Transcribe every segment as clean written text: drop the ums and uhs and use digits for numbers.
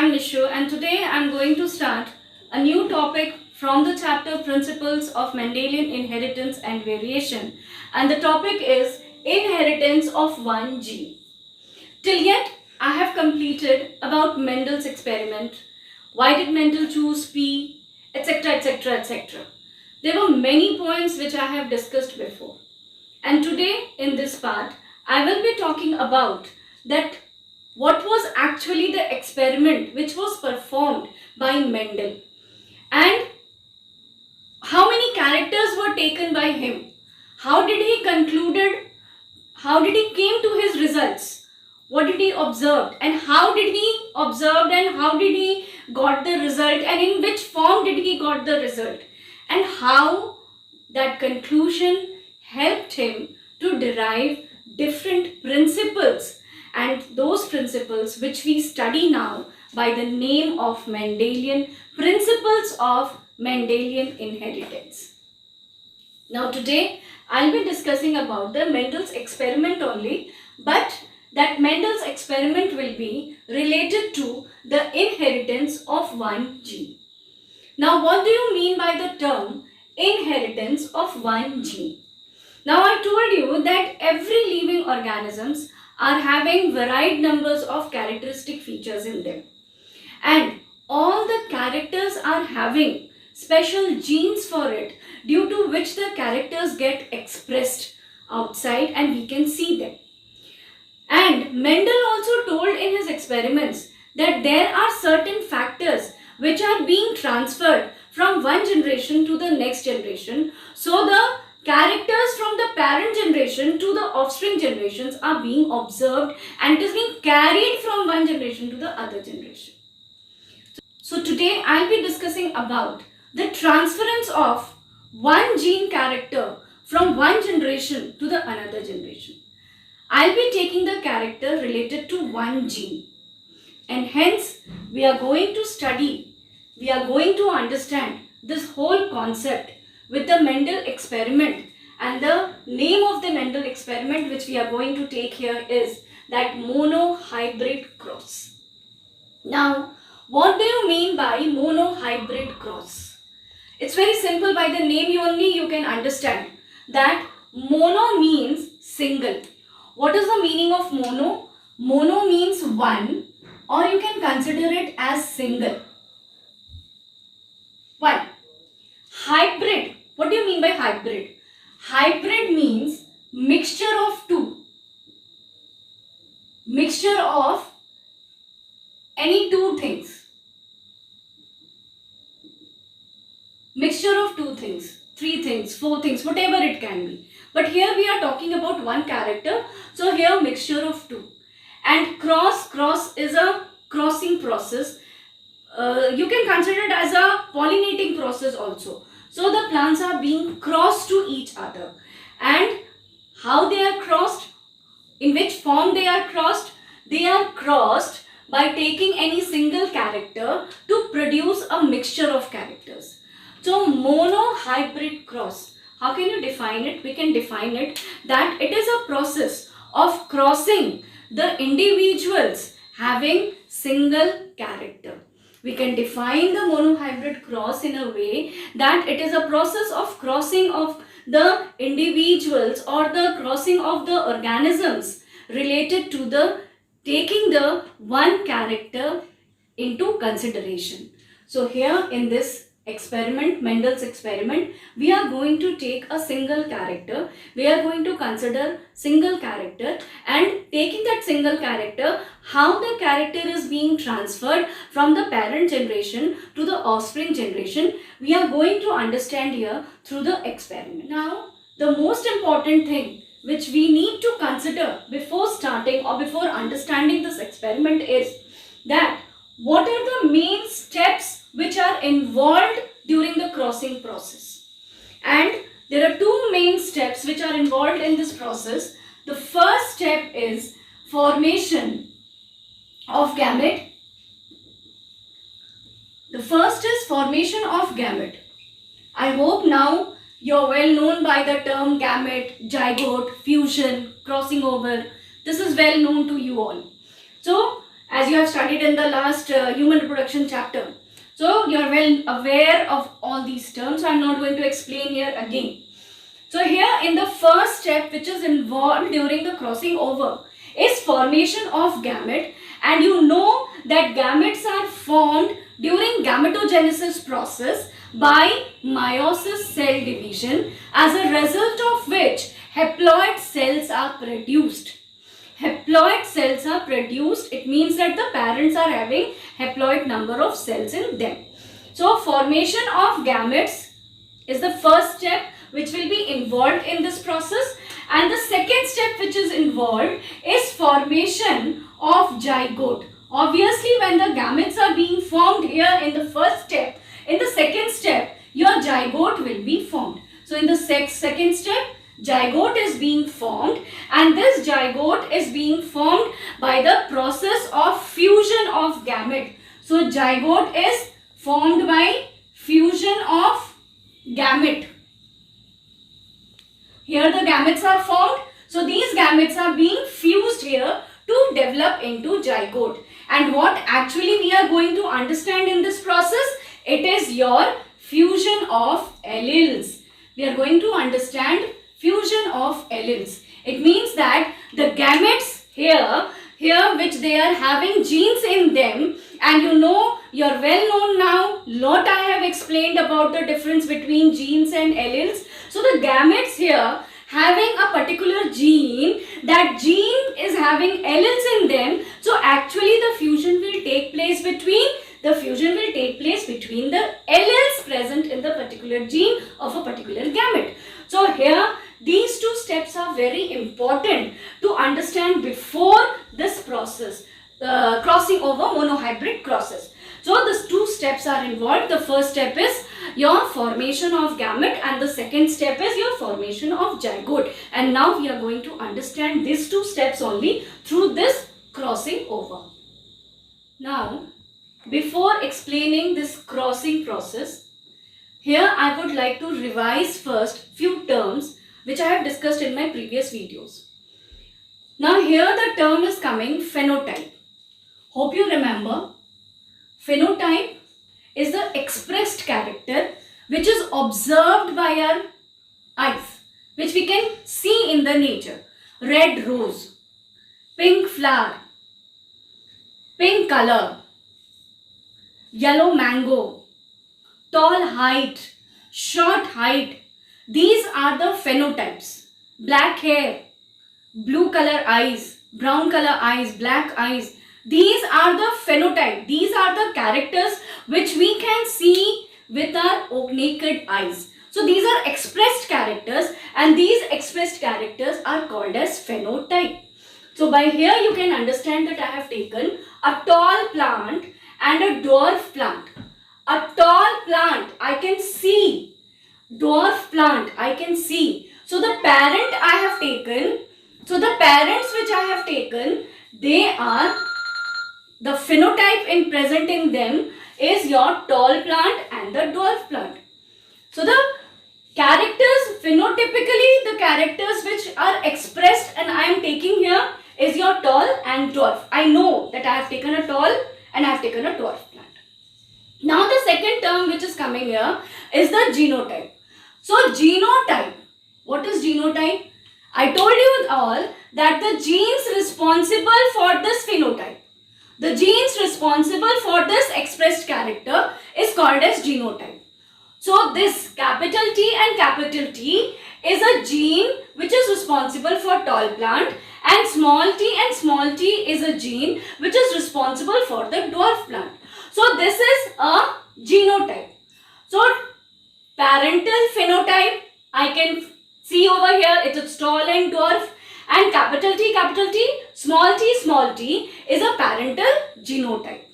am Nishu, and today I am going to start a new topic from the chapter Principles of Mendelian Inheritance and Variation, and the topic is Inheritance of One Gene. Till yet, I have completed about Mendel's experiment, why did Mendel choose P, etc., etc., etc. There were many points which I have discussed before, and today in this part, I will be talking about that what was actually the experiment which was performed by Mendel and how many characters were taken by him, how did he concluded, how did he came to his results, what did he observe and how did he observed and how did he got the result and in which form did he got the result and how that conclusion helped him to derive different principles, and those principles which we study now by the name of Mendelian Principles of Mendelian Inheritance. Now today I'll be discussing about the Mendel's experiment only, but that Mendel's experiment will be related to the inheritance of one gene. Now what do you mean by the term inheritance of one gene? Now I told you that every living organisms are having varied numbers of characteristic features in them, and all the characters are having special genes for it, due to which the characters get expressed outside and we can see them. And Mendel also told in his experiments that there are certain factors which are being transferred from one generation to the next generation, so the characters from the parent generation to the offspring generations are being observed and it is being carried from one generation to the other generation. So today I'll be discussing about the transference of one gene character from one generation to the another generation. I'll be taking the character related to one gene, and hence we are going to study, we are going to understand this whole concept with the Mendel experiment, and the name of the Mendel experiment which we are going to take here is that monohybrid cross. Now, what do you mean by monohybrid cross? It's very simple. By the name only you can understand that mono means single. What is the meaning of mono? Mono means one, or you can consider it as single. One. Hybrid. What do you mean by hybrid? Hybrid means mixture of two. Mixture of any two things. Mixture of two things, three things, four things, whatever it can be. But here we are talking about one character. So here mixture of two. And cross is a crossing process. You can consider it as a pollinating process also. So the plants are being crossed to each other. And how they are crossed? In which form they are crossed? They are crossed by taking any single character to produce a mixture of characters. So monohybrid cross. How can you define it? We can define it that it is a process of crossing the individuals having single character. We can define the monohybrid cross in a way that it is a process of crossing of the individuals or the crossing of the organisms related to the taking the one character into consideration. So here in this experiment, Mendel's experiment, we are going to take a single character. We are going to consider single character, and taking that single character, how the character is being transferred from the parent generation to the offspring generation, we are going to understand here through the experiment. Now, the most important thing which we need to consider before starting or before understanding this experiment is that what are the main steps which are involved during the crossing process. And there are two main steps which are involved in this process. The first step is formation of gamete. The first is formation of gamete. I hope now you're well known by the term gamete, zygote, fusion, crossing over. This is well known to you all. So as you have studied in the last human reproduction chapter. So you are well aware of all these terms, so I am not going to explain here again. So here in the first step which is involved during the crossing over is formation of gamete, and you know that gametes are formed during gametogenesis process by meiosis cell division, as a result of which haploid cells are produced. Haploid cells are produced, it means that the parents are having haploid number of cells in them. So formation of gametes is the first step which will be involved in this process, and the second step which is involved is formation of zygote. Obviously, when the gametes are being formed here in the first step, in the second step your zygote will be formed. So in the second step zygote is being formed, and this zygote is being formed by the process of fusion of gamete. So zygote is formed by fusion of gamete. Here the gametes are formed. So these gametes are being fused here to develop into zygote. And what actually we are going to understand in this process? It is your fusion of alleles. We are going to understand fusion of alleles. It means that the gametes here which they are having genes in them, and you know, you are well known now, lot I have explained about the difference between genes and alleles. So the gametes here having a particular gene, that gene is having alleles in them. So actually the fusion will take place between the alleles present in the particular gene of a particular gamete. So here these two steps are very important to understand before this process, crossing over monohybrid process. So these two steps are involved. The first step is your formation of gamete, and the second step is your formation of zygote. And now we are going to understand these two steps only through this crossing over. Now, before explaining this crossing process, here I would like to revise first few terms which I have discussed in my previous videos. Now here the term is coming phenotype. Hope you remember. Phenotype is the expressed character which is observed by our eyes, which we can see in the nature. Red rose, pink flower, pink color, yellow mango, tall height, short height. These are the phenotypes. Black hair, blue color eyes, brown color eyes, black eyes. These are the phenotype. These are the characters which we can see with our naked eyes. So these are expressed characters, and these expressed characters are called as phenotype. So by here you can understand that I have taken a tall plant and a dwarf plant. A tall plant I can see, dwarf plant I can see. So the parent I have taken, so the parents which I have taken, they are, the phenotype in present in them is your tall plant and the dwarf plant. So the characters, phenotypically the characters which are expressed and I am taking here is your tall and dwarf. I know that I have taken a tall and I have taken a dwarf plant. Now the second term which is coming here is the genotype. So genotype, what is genotype? I told you all that the genes responsible for this phenotype, the genes responsible for this expressed character is called as genotype. So this capital T and capital T is a gene which is responsible for tall plant, and small t is a gene which is responsible for the dwarf plant. So this is a genotype. So parental phenotype I can see over here, it is tall and dwarf, and capital T, small t is a parental genotype.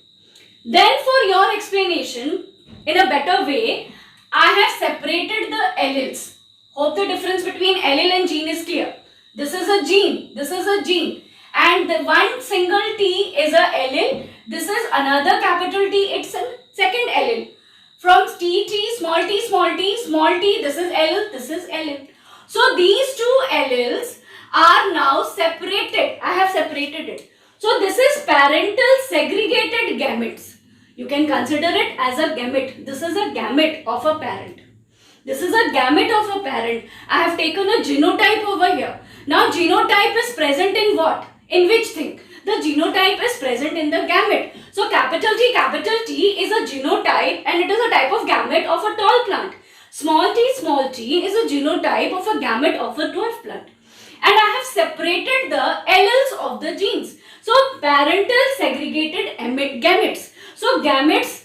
Then for your explanation in a better way, I have separated the alleles. Hope the difference between allele and gene is clear. This is a gene, this is a gene, and the one single T is a allele. This is another capital T, it's a second allele. From T, small t, this is allele, this is allele. So these two alleles are now separated. I have separated it. So this is parental segregated gametes. You can consider it as a gamete. This is a gamete of a parent. This is a gamete of a parent. I have taken a genotype over here. Now genotype is present in what? In which thing? The genotype is present in the gamete. So capital T is a genotype and it is a type of gamete of a tall plant. Small t is a genotype of a gamete of a dwarf plant. And I have separated the alleles of the genes. So parental segregated gametes. So gametes,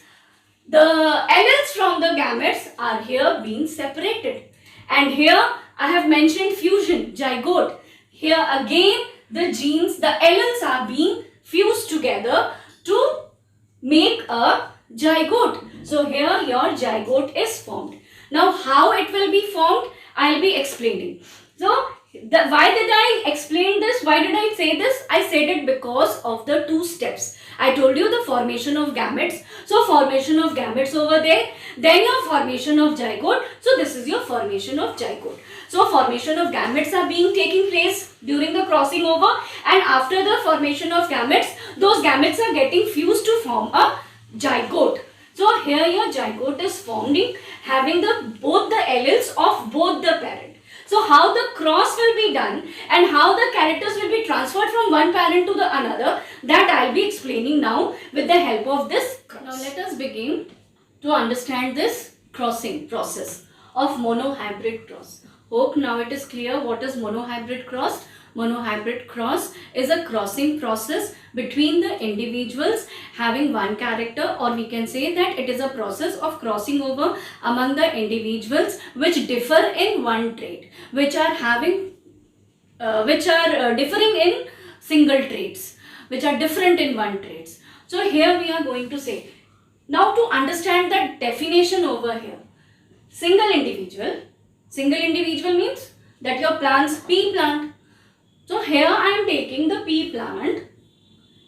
the alleles from the gametes are here being separated. And here I have mentioned fusion, zygote. Here again the genes, the alleles are being fused together to make a zygote. So here your zygote is formed. Now how it will be formed, I will be explaining. So why did I explain this? Why did I say this? I said it because of the two steps. I told you the formation of gametes. So formation of gametes over there. Then your formation of zygote. So this is your formation of zygote. So formation of gametes are taking place during the crossing over, and after the formation of gametes, those gametes are getting fused to form a zygote. So here your zygote is forming, having both the alleles of both the parent. So how the cross will be done and how the characters will be transferred from one parent to the another, that I will be explaining now with the help of this cross. Now let us begin to understand this crossing process of monohybrid cross. Hope now it is clear what is monohybrid cross. Monohybrid cross is a crossing process between the individuals having one character, or we can say that it is a process of crossing over among the individuals which differ in one trait, which are differing in single traits, which are different in one traits. So here we are going to say, now to understand the definition over here, single individual means that your plant's pea plant. So here I am taking the pea plant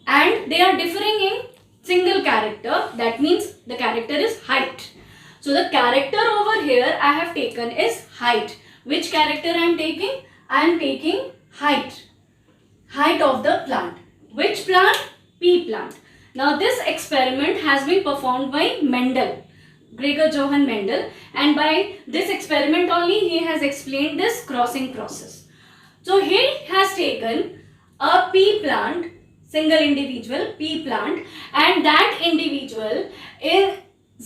and they are differing in single character. That means the character is height. So the character over here I have taken is height. Which character I am taking? I am taking height. Height of the plant. Which plant? Pea plant. Now this experiment has been performed by Mendel. Gregor Johann Mendel, and by this experiment only he has explained this crossing process. So he has taken a pea plant, single individual pea plant, and that individual is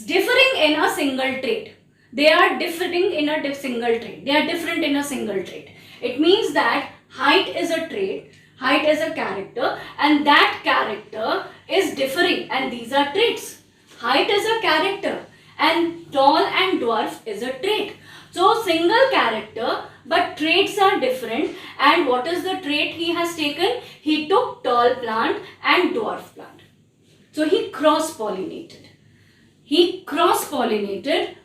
differing in a single trait. They are differing in a single trait. They are different in a single trait. It means that height is a trait, height is a character, and that character is differing, and these are traits. Height is a character and tall and dwarf is a trait. So single character but traits are different, and what is the trait he has taken? He took tall plant and dwarf plant. So he cross-pollinated. He cross-pollinated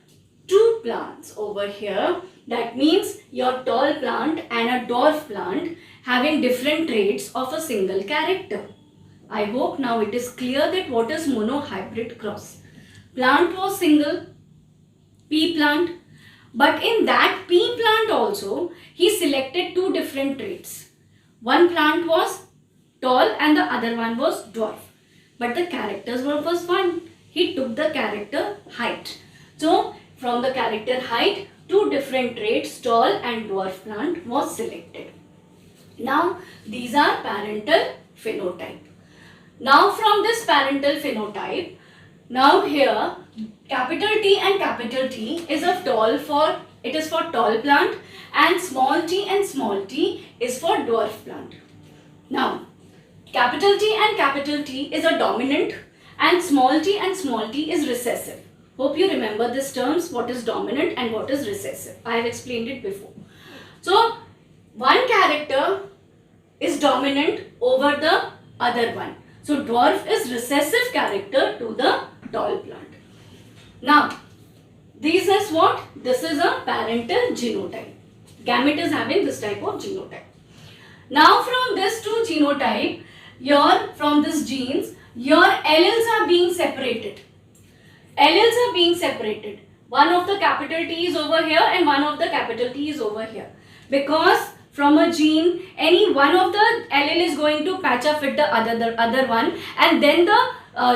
two plants over here. That means your tall plant and a dwarf plant having different traits of a single character. I hope now it is clear that what is monohybrid cross. Plant was single, pea plant, but in that pea plant also he selected two different traits. One plant was tall and the other one was dwarf, but the characters was one. He took the character height. So from the character height, two different traits, tall and dwarf plant was selected. Now these are parental phenotype. Now from this parental phenotype, now here capital T and capital T is a for tall plant, and small t is for dwarf plant. Now capital T and capital T is a dominant, and small t is recessive. Hope you remember these terms, what is dominant and what is recessive. I have explained it before. So one character is dominant over the other one. So dwarf is recessive character to the tall plant. Now this is what? This is a parental genotype. Gamete is having this type of genotype. Now from this two genotype, from this genes, your alleles are being separated. Alleles are being separated. One of the capital T is over here and one of the capital T is over here. Because from a gene, any one of the allele is going to patch up with the other one, and then the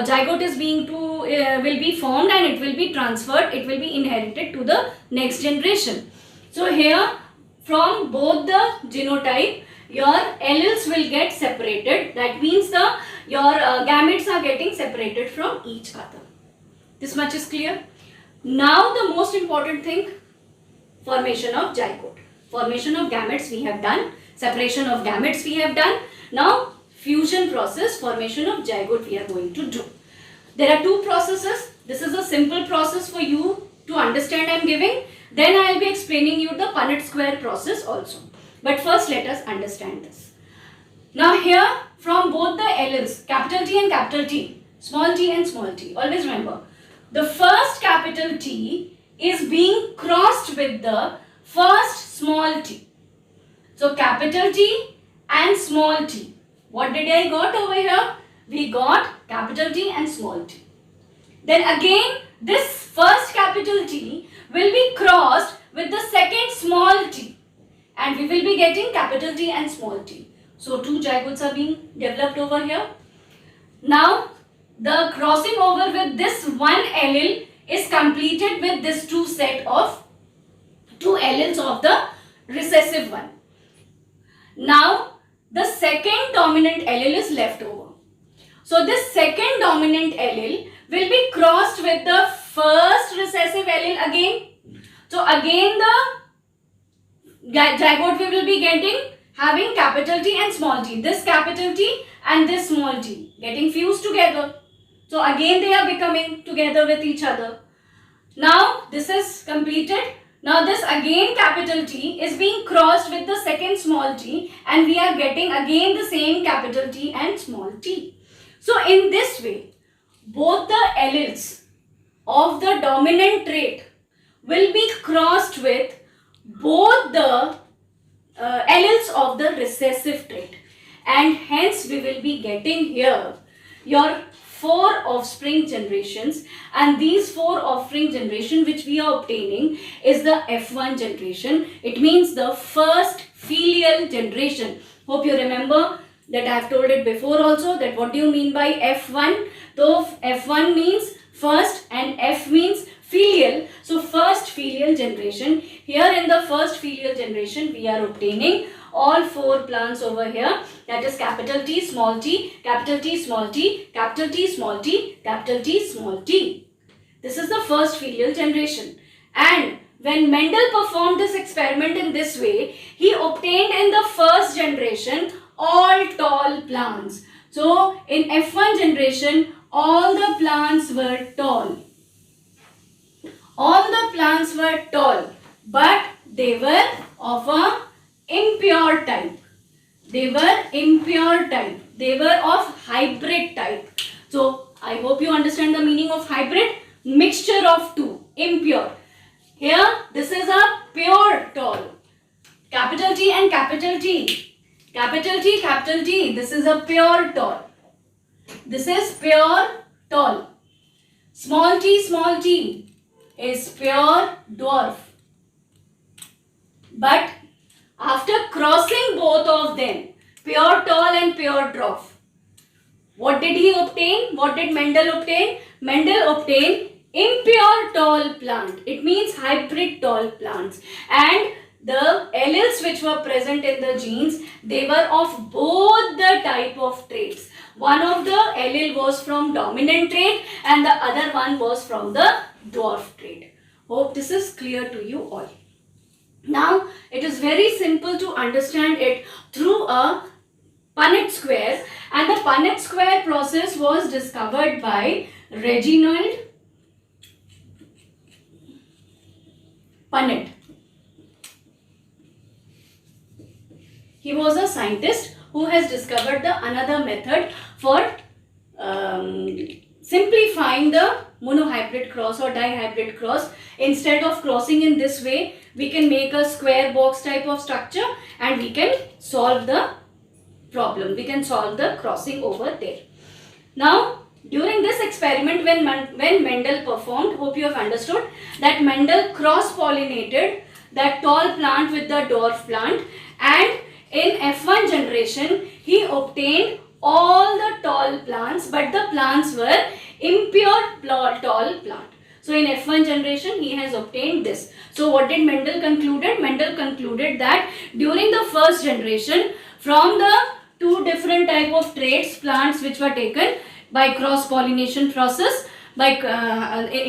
zygote is will be formed and it will be transferred, it will be inherited to the next generation. So here from both the genotype, your alleles will get separated. That means your gametes are getting separated from each other. This much is clear. Now the most important thing, formation of zygote. Formation of gametes we have done. Separation of gametes we have done. Now fusion process, formation of zygote we are going to do. There are two processes. This is a simple process for you to understand I am giving. Then I will be explaining you the Punnett square process also. But first let us understand this. Now here from both the alleles, capital T and capital T, small t and small t, always remember, the first capital T is being crossed with the first small t. So capital T and small t. What did I got over here? We got capital T and small t. Then again this first capital T will be crossed with the second small t, and we will be getting capital T and small t. So two zygotes are being developed over here. Now the crossing over with this one allele is completed with this two alleles of the recessive one. Now the second dominant allele is left over. So this second dominant allele will be crossed with the first recessive allele again. So again the zygote we will be getting having capital T and small t. This capital T and this small t getting fused together. So again they are becoming together with each other. Now this is completed. Now this again capital T is being crossed with the second small t, and we are getting again the same capital T and small t. So in this way, both the alleles of the dominant trait will be crossed with both the alleles of the recessive trait, and hence we will be getting here your 4 offspring generations, and these 4 offspring generation which we are obtaining is the F1 generation. It means the first filial generation. Hope you remember that I have told it before also, that what do you mean by F1? So F1 means first and F means filial. So first filial generation. Here in the first filial generation we are obtaining all 4 plants over here, that is capital T, small t, capital T, small t, capital T, small t, capital T, small t. This is the first filial generation. And when Mendel performed this experiment in this way, he obtained in the first generation all tall plants. So in F1 generation, all the plants were tall. All the plants were tall, but they were of a impure type. They were impure type. They were of hybrid type. So I hope you understand the meaning of hybrid. Mixture of two, impure. Here this is a pure tall. Capital T and capital T. Capital T, capital T. This is a pure tall. This is pure tall. Small t is pure dwarf. But after crossing both of them, pure tall and pure dwarf, what did he obtain? What did Mendel obtain? Mendel obtained impure tall plant. It means hybrid tall plants. And the alleles which were present in the genes, they were of both the type of traits. One of the allele was from dominant trait and the other one was from the dwarf trait. Hope this is clear to you all. Now, it is very simple to understand it through a Punnett square, and the Punnett square process was discovered by Reginald Punnett. He was a scientist who has discovered another method for simplifying the monohybrid cross or dihybrid cross. Instead of crossing in this way, we can make a square box type of structure and we can solve the problem. We can solve the crossing over there. Now, during this experiment when Mendel performed, hope you have understood that Mendel cross-pollinated that tall plant with the dwarf plant, And in F1 generation, he obtained all the tall plants, but the plants were impure tall plant. So in F1 generation, he has obtained this. So what did Mendel concluded? Mendel concluded that during the first generation, from the two different type of traits, plants which were taken by cross pollination process, by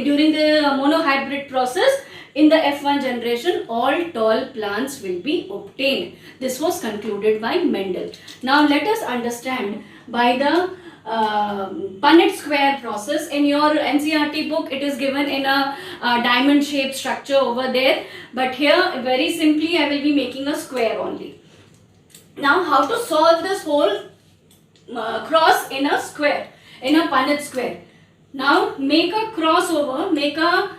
during the monohybrid process, in the F1 generation, all tall plants will be obtained. This was concluded by Mendel. Now let us understand by the Punnett square process. In your NCERT book, it is given in a diamond shaped structure over there, but here very simply I will be making a square only. Now how to solve this whole cross in a square, in a Punnett square? Now make a crossover, make a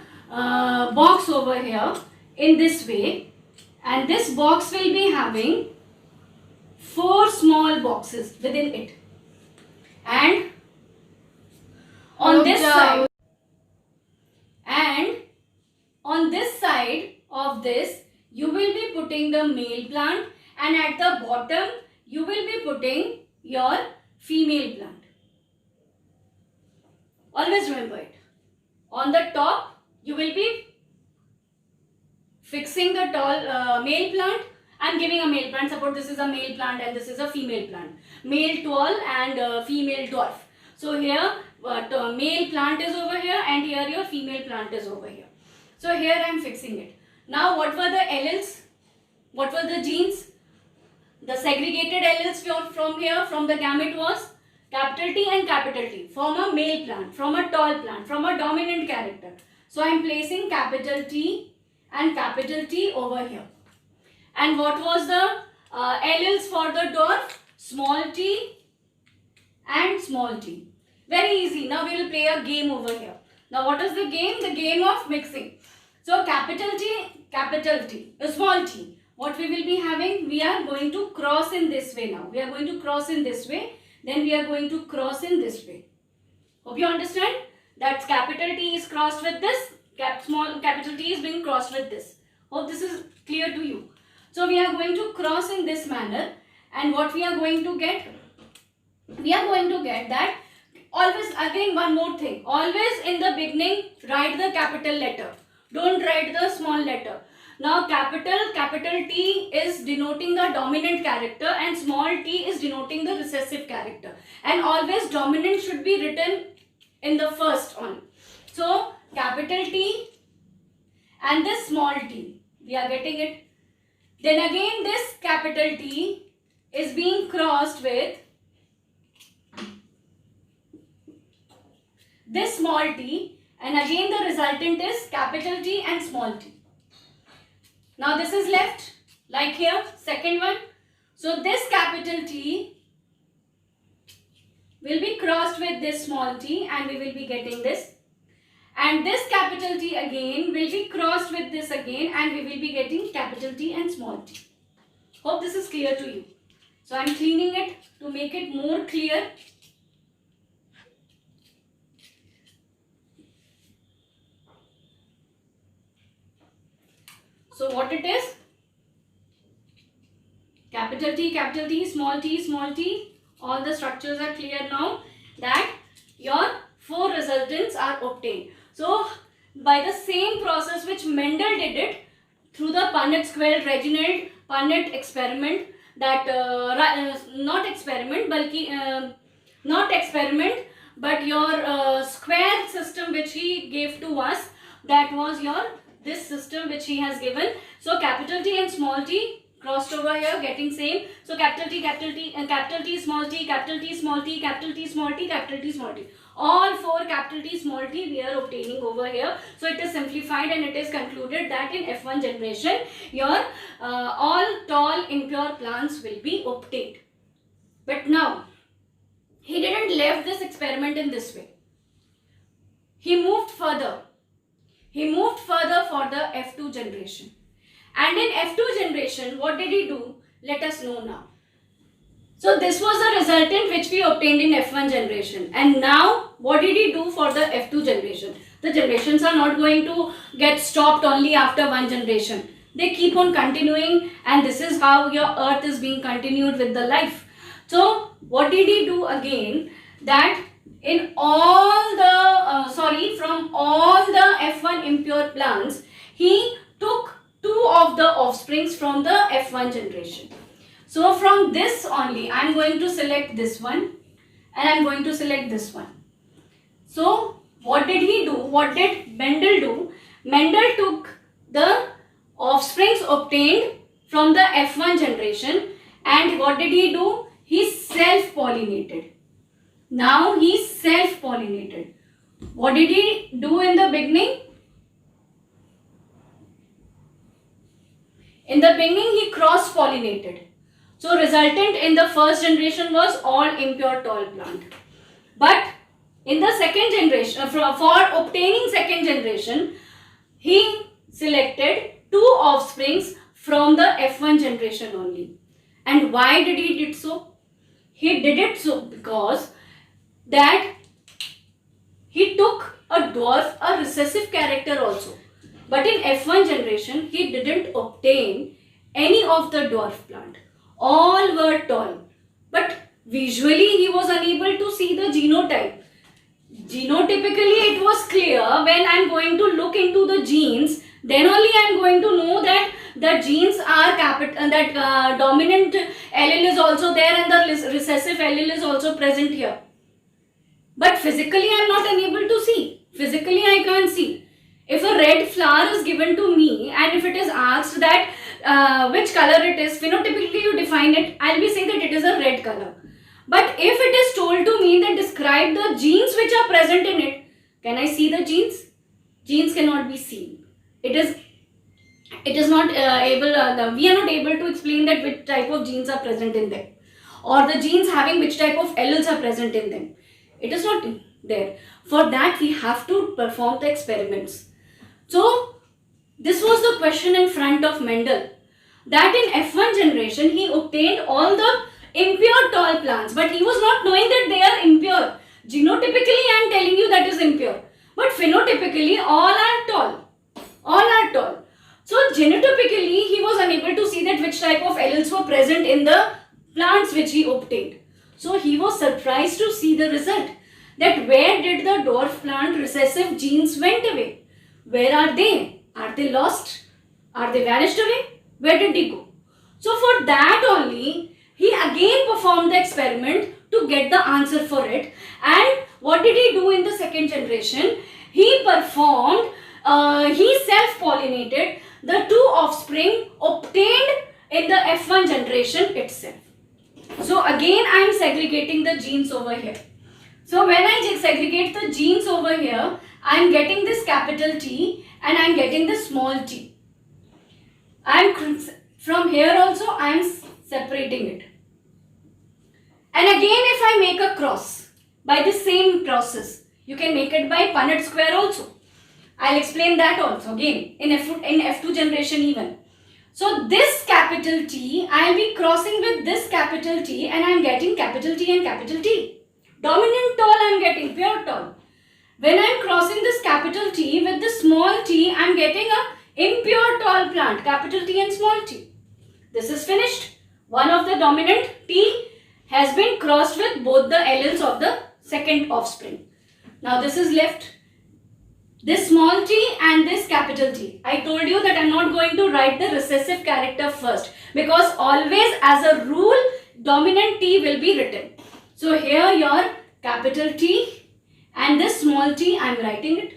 box over here in this way, and this box will be having 4 small boxes within it, and on this side, and on this side of this you will be putting the male plant, and at the bottom you will be putting your female plant. Always remember it. On the top you will be fixing the tall male plant and giving a male plant. Suppose this is a male plant and this is a female plant. Male tall and female dwarf. So here male plant is over here, and here your female plant is over here. So here I am fixing it. Now what were the alleles? What were the genes? The segregated alleles from here, from the gamete, was capital T and capital T from a male plant, from a tall plant, from a dominant character. So I am placing capital T and capital T over here. And what was the alleles for the dwarf? Small t and small t. Very easy. Now we will play a game over here. Now what is the game? The game of mixing. So capital T, small t. What we will be having? We are going to cross in this way now. We are going to cross in this way. Then we are going to cross in this way. Hope you understand. That capital T is crossed with this. Capital T is being crossed with this. Hope this is clear to you. So we are going to cross in this manner. And what we are going to get? We are going to get that. Always, again, one more thing. Always in the beginning, write the capital letter. Don't write the small letter. Now capital T is denoting the dominant character and small t is denoting the recessive character. And always dominant should be written in the first one. So capital T and this small t. We are getting it. Then again this capital T is being crossed with this small t, and again the resultant is capital T and small t. Now this is left like here, second one. So this capital T will be crossed with this small t and we will be getting this. And this capital T again will be crossed with this again and we will be getting capital T and small t. Hope this is clear to you. So I am cleaning it to make it more clear. So what it is? Capital T, small t. All the structures are clear now that your 4 resultants are obtained. So by the same process which Mendel did it through the Punnett square Reginald Punnett experiment, that not experiment but your square system which he gave to us, that was your this system which he has given. So capital T and small t crossed over here, getting same. So capital T and capital T, small t, capital T, small t, capital T, small t, capital T, small t. All 4 capital T, small t we are obtaining over here. So it is simplified and it is concluded that in F1 generation your all tall impure plants will be obtained. But now he didn't leave this experiment in this way. He moved further. He moved further for the F2 generation. And in F2 generation, what did he do? Let us know now. So this was the resultant which we obtained in F1 generation. And now, what did he do for the F2 generation? The generations are not going to get stopped only after one generation. they keep on continuing, and this is how your earth is being continued with the life. So what did he do again? That in all the from all the F1 impure plants, he took 2 of the offsprings from the F1 generation. So from this only, I am going to select this one and I am going to select this one. So what did he do? What did Mendel do? Mendel took the offsprings obtained from the F1 generation, and what did he do? He self-pollinated. Now he self-pollinated. What did he do in the beginning? In the beginning he cross-pollinated. So resultant in the first generation was all impure tall plant. But in the second generation, for obtaining second generation, he selected 2 offsprings from the F1 generation only. And why did he did so? He did it so because that he took a dwarf, a recessive character also. But in F1 generation, he didn't obtain any of the dwarf plant. All were tall. But visually he was unable to see the genotype. Genotypically it was clear. When I am going to look into the genes, then only I am going to know that the genes are that dominant allele is also there and the recessive allele is also present here. But physically I am not unable to see. Physically I can't see. If a red flower is given to me and if it is asked that which color it is, phenotypically you define it, I will be saying that it is a red color. But if it is told to me that describe the genes which are present in it, can I see the genes? Genes cannot be seen. It is not we are not able to explain that which type of genes are present in them, or the genes having which type of alleles are present in them. It is not there. For that we have to perform the experiments. So this was the question in front of Mendel, that in F1 generation he obtained all the impure tall plants, but he was not knowing that they are impure. Genotypically I am telling you that is impure, but phenotypically all are tall. All are tall. So genotypically he was unable to see that which type of alleles were present in the plants which he obtained. So he was surprised to see the result, that where did the dwarf plant recessive genes went away? Where are they? Are they lost? Are they vanished away? Where did they go? So for that only, he again performed the experiment to get the answer for it. And what did he do in the second generation? He performed, he self-pollinated the 2 offspring obtained in the F1 generation itself. So again I am segregating the genes over here. So when I segregate the genes over here, I am getting this capital T and I am getting this small t. From here also I am separating it. And again if I make a cross by the same process, you can make it by Punnett square also. I will explain that also again in F2 generation even. So this capital T, I will be crossing with this capital T and I am getting capital T and capital T. Dominant tall I am getting, pure tall. When I am crossing this capital T with the small t, I am getting a impure tall plant, capital T and small t. This is finished. One of the dominant T has been crossed with both the alleles of the second offspring. Now this is left. This small t and this capital T. I told you that I am not going to write the recessive character first, because always as a rule dominant T will be written. So here your capital T and this small t I am writing it.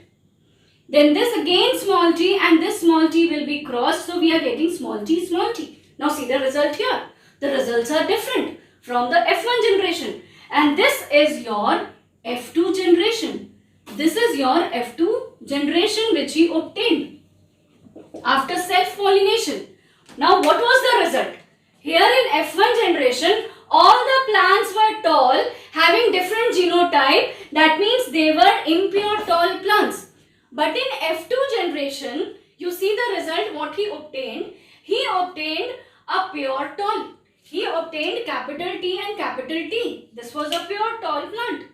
Then this again small t and this small t will be crossed. So we are getting small t, small t. Now see the result here. The results are different from the F1 generation. And this is your F2 generation. This is your F2 generation which he obtained after self-pollination. Now what was the result? Here in F1 generation, all the plants were tall, having different genotype. That means they were impure tall plants. But in F2 generation, you see the result what he obtained. He obtained a pure tall. He obtained capital T and capital T. This was a pure tall plant.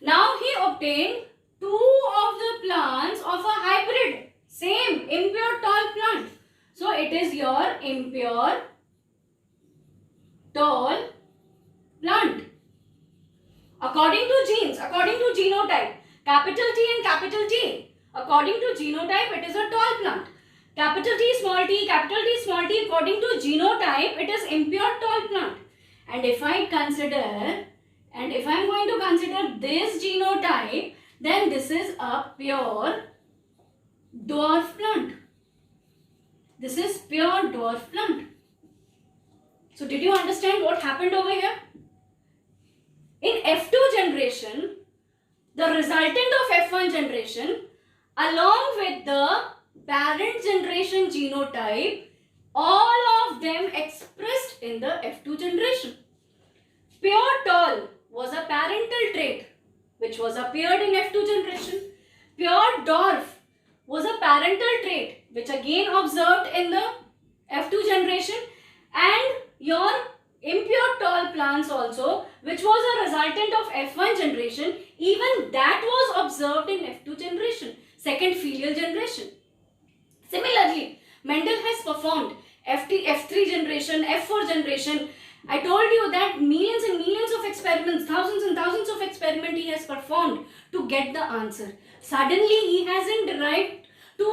Now he obtained 2 of the plants of a hybrid, same impure tall plant. So it is your impure tall plant. According to genes, according to genotype, capital T and capital T. According to genotype, it is a tall plant. Capital T, small t, capital T, small t. According to genotype, it is impure tall plant. And if I am going to consider this genotype, then this is a pure dwarf plant. This is pure dwarf plant. So did you understand what happened over here? In F2 generation, the resultant of F1 generation along with the parent generation genotype, all of them expressed in the F2 generation. Pure tall was a parental trait which was appeared in F2 generation. Pure dwarf was a parental trait which again observed in the F2 generation, and your impure tall plants also, which was a resultant of F1 generation, even that was observed in F2 generation, second filial generation. Similarly, Mendel has performed F3 generation, F4 generation. I told you that millions and millions of experiments, thousands and thousands of experiments he has performed to get the answer. Suddenly he hasn't derived to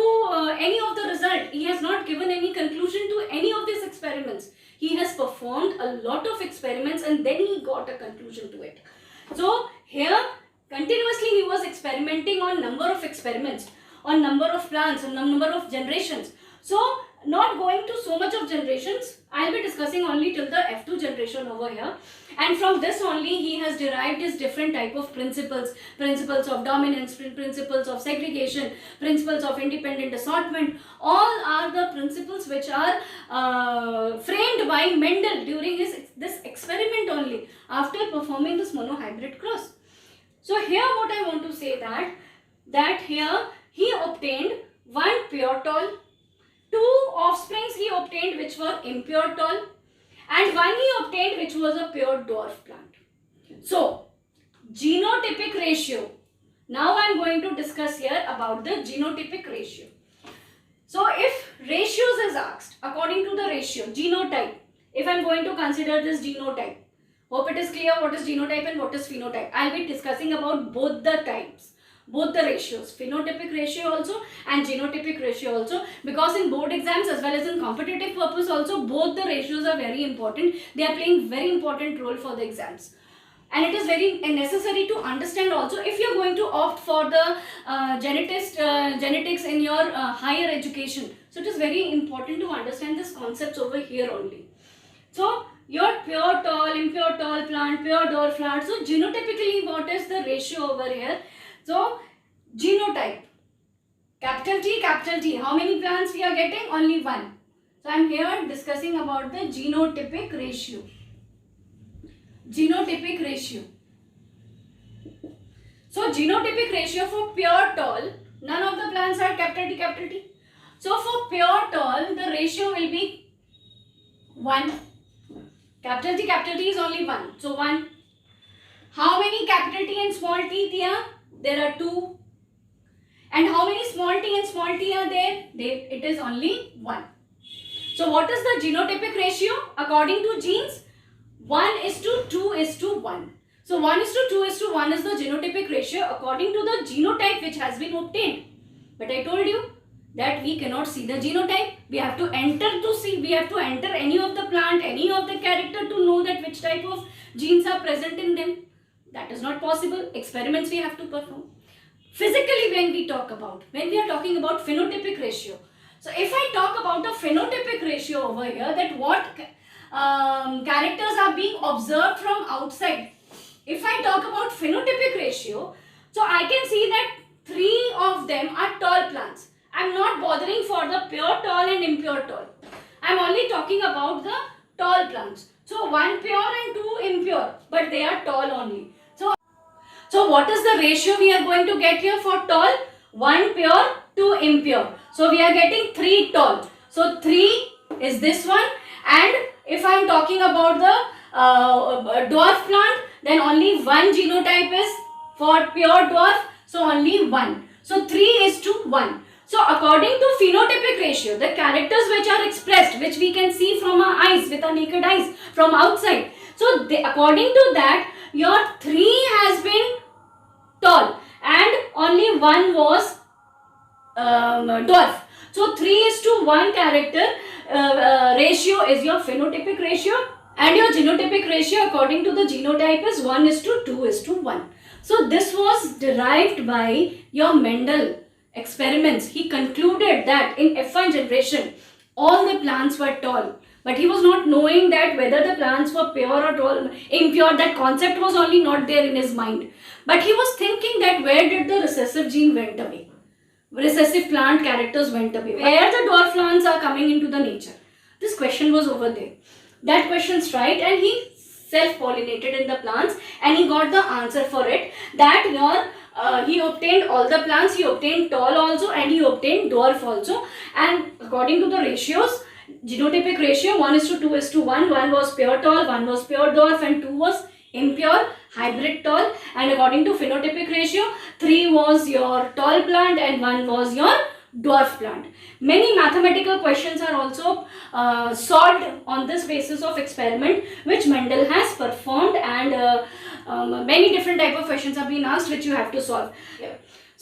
any of the result. He has not given any conclusion to any of these experiments. He has performed a lot of experiments and then he got a conclusion to it. So here continuously he was experimenting on number of experiments, on number of plants, on number of generations. So not going to so much of generations, I will be discussing only till the F2 generation over here. And from this only he has derived his different type of principles. Principles of dominance, principles of segregation, principles of independent assortment. All are the principles which are framed by Mendel during this experiment only after performing this monohybrid cross. So here what I want to say that here he obtained one pure tall, two offsprings he obtained which were impure tall, and one he obtained which was a pure dwarf plant. So genotypic ratio. Now I am going to discuss here about the genotypic ratio. So if ratios is asked, according to the ratio, genotype, if I am going to consider this genotype, hope it is clear what is genotype and what is phenotype. I will be discussing about both the types, both the ratios, phenotypic ratio also and genotypic ratio also, because in board exams as well as in competitive purpose also, both the ratios are very important. They are playing very important role for the exams. And it is very necessary to understand also if you are going to opt for the genetics in your higher education. So it is very important to understand these concepts over here only. So your pure tall, impure tall plant, pure dwarf plant. So genotypically what is the ratio over here? So genotype, capital T, how many plants we are getting? Only one. So I am here discussing about the genotypic ratio. Genotypic ratio. So genotypic ratio for pure tall, none of the plants are capital T. So for pure tall, the ratio will be 1. Capital T is only 1. So 1. How many capital T and small t here? There are 2. And how many small t and small t are there? It is only 1. So what is the genotypic ratio? According to genes, 1:2:1. So 1:2:1 is the genotypic ratio according to the genotype which has been obtained. But I told you that we cannot see the genotype. We have to enter any of the plant, any of the character to know that which type of genes are present in them. That is not possible. Experiments we have to perform. Physically when we are talking about phenotypic ratio. So if I talk about a phenotypic ratio over here, that what characters are being observed from outside. If I talk about phenotypic ratio, so I can see that 3 of them are tall plants. I am not bothering for the pure tall and impure tall. I am only talking about the tall plants. So 1 pure and 2 impure, but they are tall only. So what is the ratio we are going to get here for tall? 1 pure, 2 impure. So we are getting 3 tall. So 3 is this one, and if I am talking about the dwarf plant, then only 1 genotype is for pure dwarf. So only 1. So 3:1. So according to phenotypic ratio, the characters which are expressed, which we can see from our eyes, with our naked eyes, from outside. So according to that, your 3 has been tall and only 1 was dwarf. So 3:1 character ratio is your phenotypic ratio, and your genotypic ratio according to the genotype is 1:2:1. So this was derived by your Mendel experiments. He concluded that in F1 generation all the plants were tall, but he was not knowing that whether the plants were pure or tall, impure. That concept was only not there in his mind, but he was thinking that where did the recessive gene went away, recessive plant characters went away, where the dwarf plants are coming into the nature. This question was over there. That question's right, and he self-pollinated in the plants and he got the answer for it, that your he obtained all the plants, he obtained tall also and he obtained dwarf also, and according to the ratios, genotypic ratio 1:2:1, 1 was pure tall, 1 was pure dwarf and 2 was impure hybrid tall, and according to phenotypic ratio 3 was your tall plant and 1 was your dwarf plant. Many mathematical questions are also solved on this basis of experiment which Mendel has performed, and many different type of questions have been asked which you have to solve.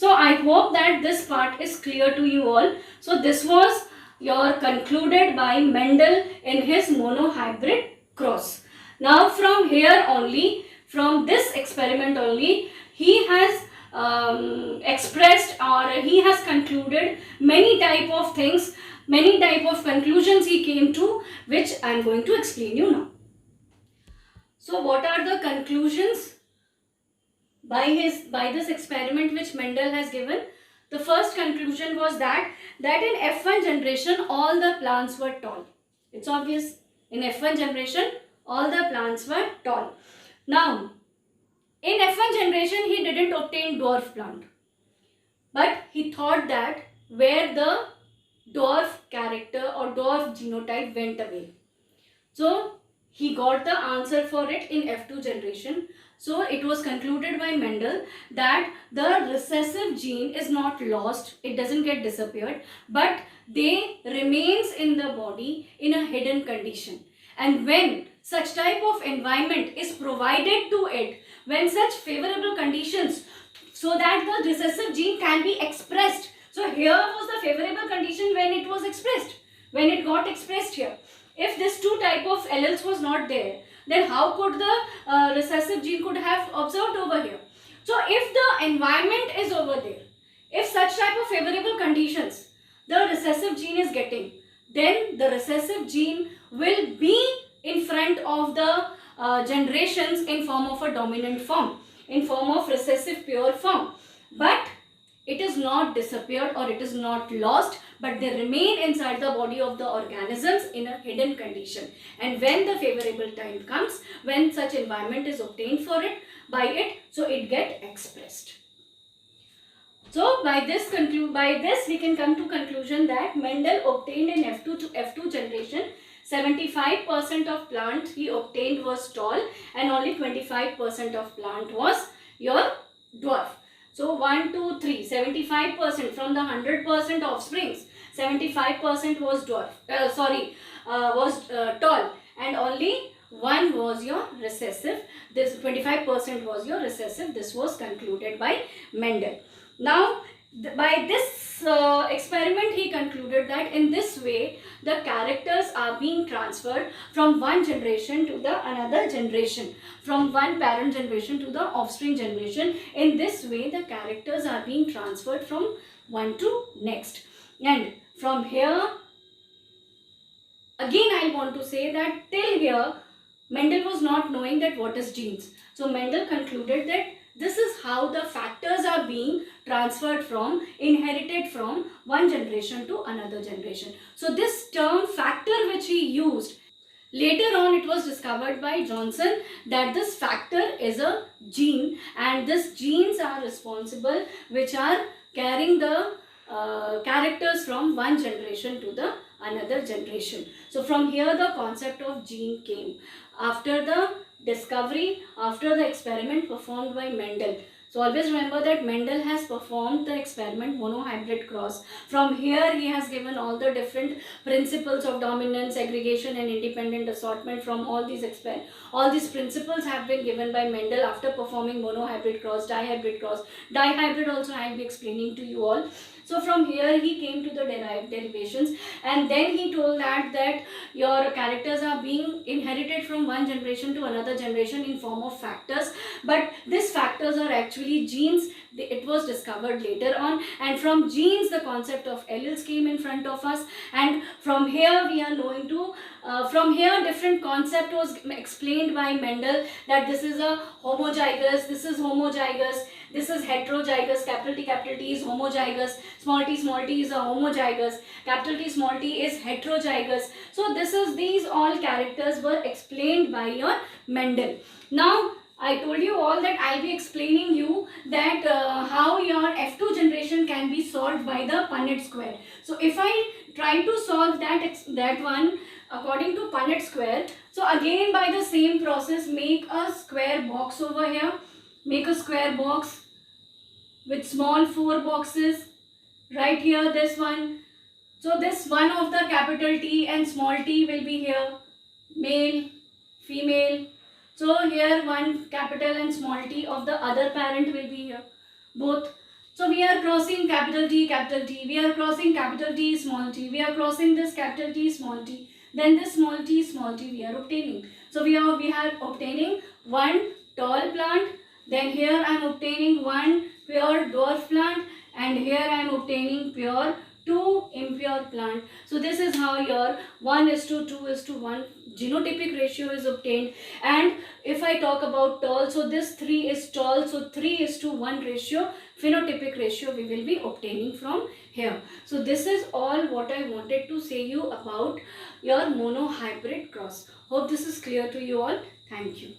So I hope that this part is clear to you all. So this was your concluded by Mendel in his monohybrid cross. Now from here only, from this experiment only, he has expressed, or he has concluded many type of things, many type of conclusions he came to, which I am going to explain you now. So what are the conclusions by this experiment which Mendel has given? The first conclusion was that in F1 generation all the plants were tall. It's obvious, in F1 generation all the plants were tall. Now in F1 generation he didn't obtain dwarf plant, but he thought that where the dwarf character or dwarf genotype went away. So he got the answer for it in F2 generation. So it was concluded by Mendel that the recessive gene is not lost, it doesn't get disappeared, but they remains in the body in a hidden condition. And when such type of environment is provided to it, when such favorable conditions so that the recessive gene can be expressed. So here was the favorable condition when it was expressed, when it got expressed here. If this two type of alleles was not there, then how could the recessive gene could have observed over here? So if the environment is over there, if such type of favorable conditions the recessive gene is getting, then the recessive gene will be in front of the generations in form of a dominant form, in form of recessive pure form. But it is not disappeared or it is not lost, but they remain inside the body of the organisms in a hidden condition. And when the favorable time comes, when such environment is obtained for it, by it, so it get expressed. So by this we can come to conclusion that Mendel obtained in F2 generation 75% of plant he obtained was tall and only 25% of plant was your dwarf. So 1, 2, 3, 75% from the 100% offsprings, 75% was tall and only 1 was your recessive. This 25% was your recessive. This was concluded by Mendel. Now by this experiment he concluded that in this way the characters are being transferred from one generation to the another generation, from one parent generation to the offspring generation. In this way the characters are being transferred from one to next. And from here again I want to say that till here Mendel was not knowing that what is genes. So Mendel concluded that this is how the factors are being transferred from, inherited from one generation to another generation. So this term factor which he used, later on it was discovered by Johnson that this factor is a gene, and these genes are responsible which are carrying the characters from one generation to the another generation. So from here the concept of gene came after the discovery, after the experiment performed by Mendel. So always remember that Mendel has performed the experiment monohybrid cross. From here he has given all the different principles of dominance, aggregation and independent assortment. From all these principles have been given by Mendel after performing monohybrid cross, dihybrid cross. Dihybrid also I will be explaining to you all. So from here he came to the derivations, and then he told that your characters are being inherited from one generation to another generation in form of factors, but these factors are actually genes. It was discovered later on, and from genes the concept of alleles came in front of us, and from here we are going to from here different concept was explained by Mendel, that this is a homozygous, this is homozygous, this is heterozygous, capital T is homozygous, small t is a homozygous, capital T small t is heterozygous. So these all characters were explained by your Mendel. Now I told you all that I'll be explaining you that how your F2 generation can be solved by the Punnett square. So if I try to solve that one according to Punnett square, so again by the same process, make a square box over here, make a square box with small 4 boxes right here, this one. So this one of the capital T and small t will be here, male, female. So here one capital and small t of the other parent will be here, both. So we are crossing capital T, we are crossing capital T, small t, we are crossing this capital T, small t, then this small t we are obtaining. So we are obtaining one tall plant, then here I am obtaining one pure dwarf plant, and here I am obtaining pure 2 impure plant. So this is how your 1:2:1 genotypic ratio is obtained. And if I talk about tall, so this 3 is tall, so 3:1 ratio phenotypic ratio we will be obtaining from here. So this is all what I wanted to say you about your monohybrid cross. Hope this is clear to you all. Thank you.